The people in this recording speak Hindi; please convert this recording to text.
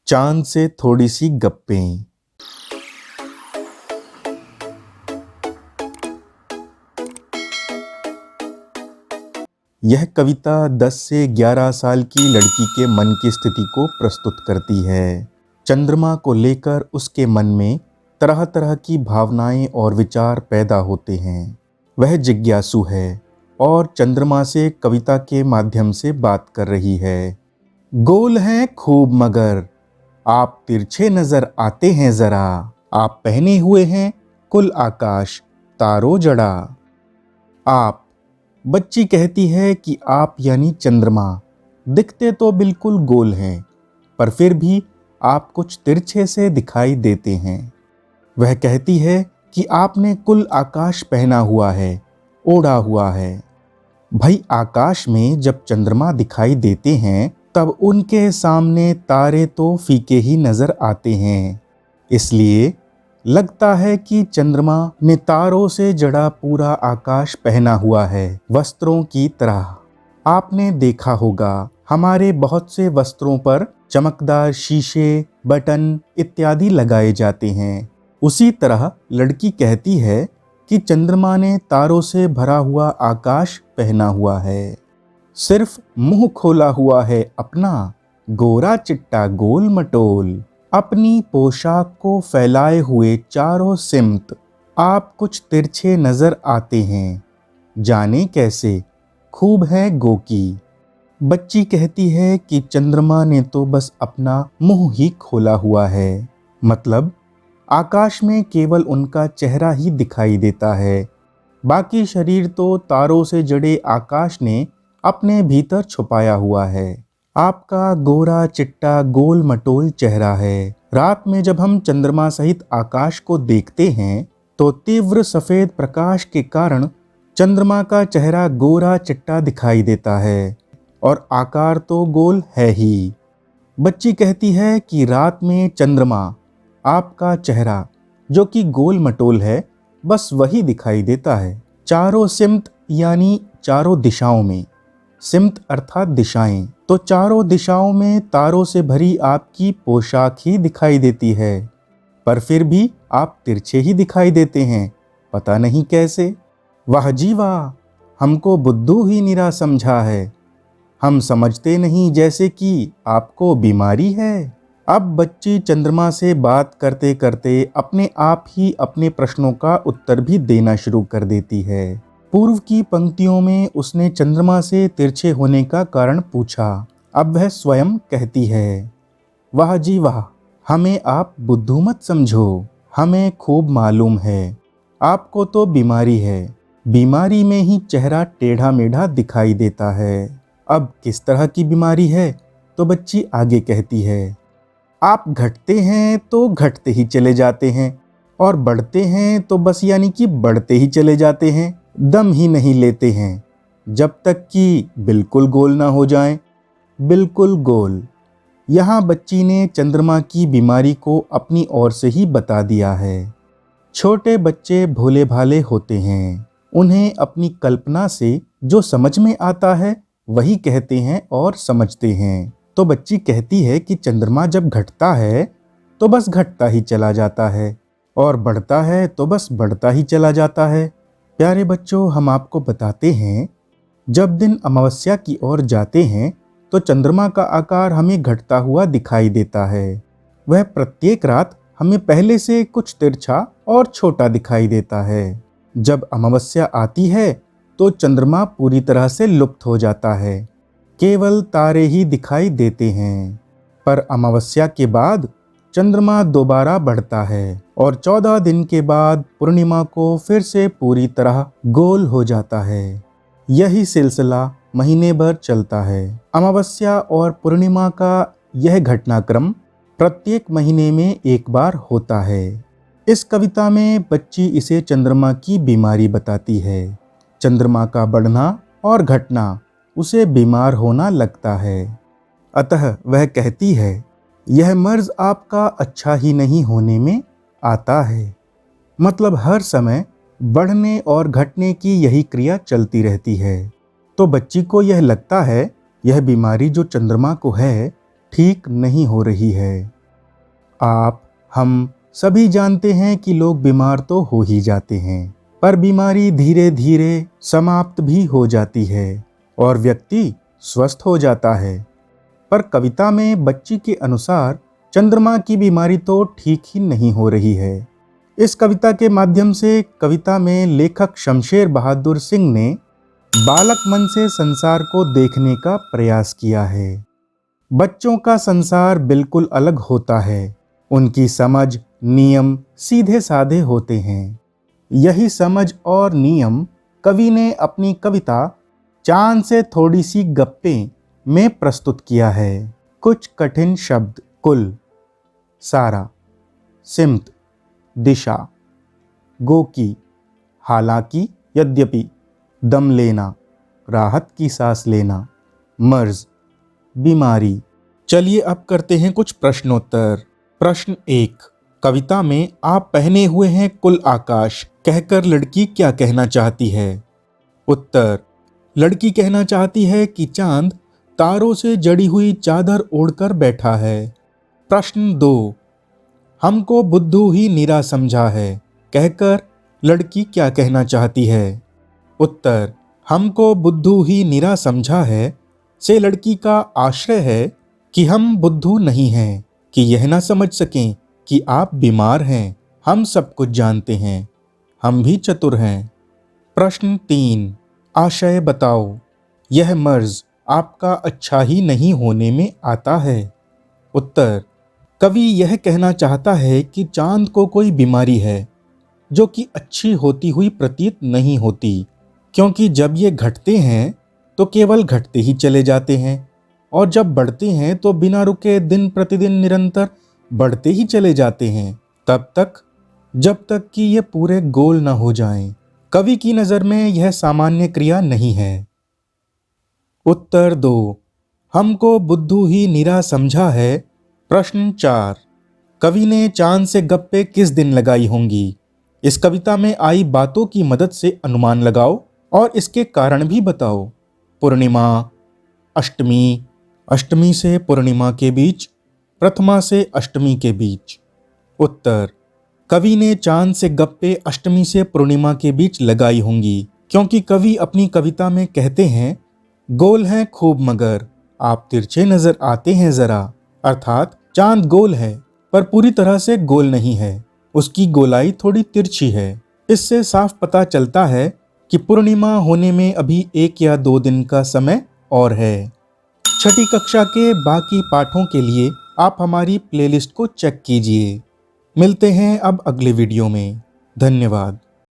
चांद से थोड़ी सी गप्पें। यह कविता 10 से 11 साल की लड़की के मन की स्थिति को प्रस्तुत करती है। चंद्रमा को लेकर उसके मन में तरह तरह की भावनाएं और विचार पैदा होते हैं। वह जिज्ञासु है और चंद्रमा से कविता के माध्यम से बात कर रही है। गोल हैं खूब मगर आप तिरछे नजर आते हैं जरा, आप पहने हुए हैं कुल आकाश तारों जड़ा। आप, बच्ची कहती है कि आप यानी चंद्रमा दिखते तो बिल्कुल गोल हैं, पर फिर भी आप कुछ तिरछे से दिखाई देते हैं। वह कहती है कि आपने कुल आकाश पहना हुआ है, ओढ़ा हुआ है। भाई, आकाश में जब चंद्रमा दिखाई देते हैं तब उनके सामने तारे तो फीके ही नजर आते हैं। इसलिए लगता है कि चंद्रमा ने तारों से जड़ा पूरा आकाश पहना हुआ है, वस्त्रों की तरह। आपने देखा होगा हमारे बहुत से वस्त्रों पर चमकदार शीशे, बटन इत्यादि लगाए जाते हैं। उसी तरह लड़की कहती है कि चंद्रमा ने तारों से भरा हुआ आकाश पहना हुआ है। सिर्फ मुंह खोला हुआ है अपना, गोरा चिट्टा गोल मटोल। अपनी पोशाक को फैलाए हुए चारों सिमत आप कुछ तिरछे नजर आते हैं, जाने कैसे, खूब है गोकी। बच्ची कहती है कि चंद्रमा ने तो बस अपना मुंह ही खोला हुआ है, मतलब आकाश में केवल उनका चेहरा ही दिखाई देता है, बाकी शरीर तो तारों से जड़े आकाश ने अपने भीतर छुपाया हुआ है। आपका गोरा चिट्टा गोल मटोल चेहरा है। रात में जब हम चंद्रमा सहित आकाश को देखते हैं तो तीव्र सफेद प्रकाश के कारण चंद्रमा का चेहरा गोरा चिट्टा दिखाई देता है और आकार तो गोल है ही। बच्ची कहती है कि रात में चंद्रमा आपका चेहरा जो कि गोल मटोल है, बस वही दिखाई देता है। चारों सिमत यानी चारों दिशाओं में, सिमत अर्थात दिशाएं, तो चारों दिशाओं में तारों से भरी आपकी पोशाक ही दिखाई देती है, पर फिर भी आप तिरछे ही दिखाई देते हैं, पता नहीं कैसे। वाह जी वाह, हमको बुद्धू ही निरा समझा है। हम समझते नहीं जैसे कि आपको बीमारी है। अब बच्ची चंद्रमा से बात करते करते अपने आप ही अपने प्रश्नों का उत्तर भी देना शुरू कर देती है। पूर्व की पंक्तियों में उसने चंद्रमा से तिरछे होने का कारण पूछा। अब वह स्वयं कहती है, वाह जी वाह, हमें आप बुद्धू मत समझो, हमें खूब मालूम है आपको तो बीमारी है। बीमारी में ही चेहरा टेढ़ा मेढ़ा दिखाई देता है। अब किस तरह की बीमारी है, तो बच्ची आगे कहती है, आप घटते हैं तो घटते ही चले जाते हैं और बढ़ते हैं तो बस यानी कि बढ़ते ही चले जाते हैं, दम ही नहीं लेते हैं जब तक कि बिल्कुल गोल ना हो जाएं। बिल्कुल गोल। यहाँ बच्ची ने चंद्रमा की बीमारी को अपनी ओर से ही बता दिया है। छोटे बच्चे भोले भाले होते हैं, उन्हें अपनी कल्पना से जो समझ में आता है वही कहते हैं और समझते हैं। तो बच्ची कहती है कि चंद्रमा जब घटता है तो बस घटता ही चला जाता है और बढ़ता है तो बस बढ़ता ही चला जाता है। प्यारे बच्चों, हम आपको बताते हैं, जब दिन अमावस्या की ओर जाते हैं तो चंद्रमा का आकार हमें घटता हुआ दिखाई देता है। वह प्रत्येक रात हमें पहले से कुछ तिरछा और छोटा दिखाई देता है। जब अमावस्या आती है तो चंद्रमा पूरी तरह से लुप्त हो जाता है, केवल तारे ही दिखाई देते हैं। पर अमावस्या के बाद चंद्रमा दोबारा बढ़ता है और 14 दिन के बाद पूर्णिमा को फिर से पूरी तरह गोल हो जाता है। यही सिलसिला महीने भर चलता है। अमावस्या और पूर्णिमा का यह घटनाक्रम प्रत्येक महीने में एक बार होता है। इस कविता में बच्ची इसे चंद्रमा की बीमारी बताती है। चंद्रमा का बढ़ना और घटना उसे बीमार होना लगता है। अतः वह कहती है, यह मर्ज आपका अच्छा ही नहीं होने में आता है। मतलब हर समय बढ़ने और घटने की यही क्रिया चलती रहती है। तो बच्ची को यह लगता है यह बीमारी जो चंद्रमा को है ठीक नहीं हो रही है। आप हम सभी जानते हैं कि लोग बीमार तो हो ही जाते हैं, पर बीमारी धीरे धीरे समाप्त भी हो जाती है और व्यक्ति स्वस्थ हो जाता है। पर कविता में बच्ची के अनुसार चंद्रमा की बीमारी तो ठीक ही नहीं हो रही है। इस कविता के माध्यम से कविता में लेखक शमशेर बहादुर सिंह ने बालक मन से संसार को देखने का प्रयास किया है। बच्चों का संसार बिल्कुल अलग होता है। उनकी समझ, नियम सीधे साधे होते हैं। यही समझ और नियम कवि ने अपनी कविता चांद से थोड़ी सी गप्पें में प्रस्तुत किया है। कुछ कठिन शब्द: कुल, सारा, सिमत, दिशा, गोकी, हालांकि, यद्यपि, दम लेना, राहत की सांस लेना, मर्ज, बीमारी। चलिए अब करते हैं कुछ प्रश्नोत्तर। प्रश्न 1। कविता में आप पहने हुए हैं कुल आकाश कहकर लड़की क्या कहना चाहती है? उत्तर: लड़की कहना चाहती है कि चांद तारों से जड़ी हुई चादर ओढ़कर बैठा है। प्रश्न 2। हमको बुद्धू ही निरा समझा है कहकर लड़की क्या कहना चाहती है? उत्तर: हमको बुद्धू ही निरा समझा है से लड़की का आश्रय है कि हम बुद्धू नहीं हैं, कि यह ना समझ सकें कि आप बीमार हैं। हम सब कुछ जानते हैं, हम भी चतुर हैं। प्रश्न 3। आशय बताओ। यह मर्ज आपका अच्छा ही नहीं होने में आता है। उत्तर: कवि यह कहना चाहता है कि चांद को कोई बीमारी है जो कि अच्छी होती हुई प्रतीत नहीं होती, क्योंकि जब ये घटते हैं तो केवल घटते ही चले जाते हैं और जब बढ़ते हैं तो बिना रुके दिन प्रतिदिन निरंतर बढ़ते ही चले जाते हैं, तब तक जब तक कि ये पूरे गोल न हो जाएं। कवि की नज़र में यह सामान्य क्रिया नहीं है। उत्तर 2। हमको बुद्धू ही निरा समझा है। प्रश्न 4। कवि ने चांद से गप्पे किस दिन लगाई होंगी? इस कविता में आई बातों की मदद से अनुमान लगाओ और इसके कारण भी बताओ। पूर्णिमा, अष्टमी, अष्टमी से पूर्णिमा के बीच, प्रथमा से अष्टमी के बीच। उत्तर: कवि ने चांद से गप्पे अष्टमी से पूर्णिमा के बीच लगाई होंगी, क्योंकि कवि अपनी कविता में कहते हैं, गोल हैं खूब मगर आप तिरछे नजर आते हैं जरा। अर्थात चांद गोल है पर पूरी तरह से गोल नहीं है, उसकी गोलाई थोड़ी तिरछी है। इससे साफ पता चलता है कि पूर्णिमा होने में अभी 1 या 2 दिन का समय और है। छठी कक्षा के बाकी पाठों के लिए आप हमारी प्लेलिस्ट को चेक कीजिए। मिलते हैं अब अगले वीडियो में। धन्यवाद।